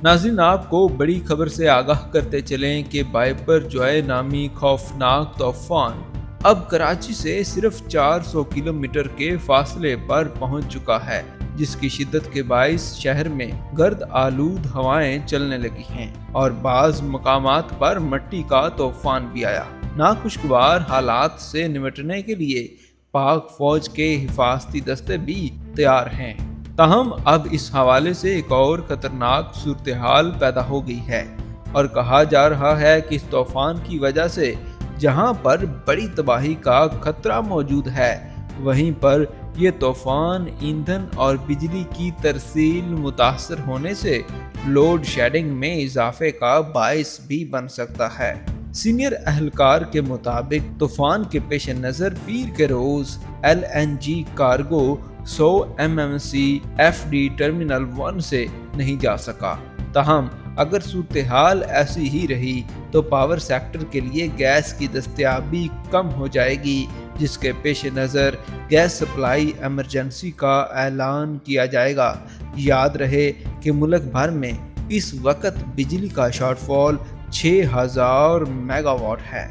नाज़रीन, आपको बड़ी खबर से आगाह करते चलें कि बाइपर जॉय नामी खौफनाक तूफान अब कराची से सिर्फ 400 किलोमीटर के फासले पर पहुंच चुका है, जिसकी शिद्दत के बाइस शहर में गर्द आलूद हवाएं चलने लगी हैं और बाज़ मकामात पर मिट्टी का तूफान भी आया। नाखुशगवार हालात से निपटने के लिए पाक फौज के हिफाजती दस्ते भी तैयार हैं। ताहम अब इस हवाले से एक और खतरनाक सूरत हाल पैदा हो गई है और कहा जा रहा है कि इस तूफान की वजह से जहां पर बड़ी तबाही का खतरा मौजूद है, वहीं पर यह तूफान ईंधन और बिजली की तरसील मुतासर होने से लोड शेडिंग में इजाफे का बायस भी बन सकता है। सीनियर अहलकार के मुताबिक तूफान के पेश नज़र पीर के रोज LNG cargo 100 MMC FD terminal 1 से नहीं जा सका। ताहम अगर सूरत हाल ऐसी ही रही तो पावर सेक्टर के लिए गैस की दस्तयाबी कम हो जाएगी, जिसके पेश नज़र गैस सप्लाई एमरजेंसी का ऐलान किया जाएगा। याद रहे कि मुल्क भर में इस वक्त बिजली का शॉर्टफॉल 6000 मेगावाट है।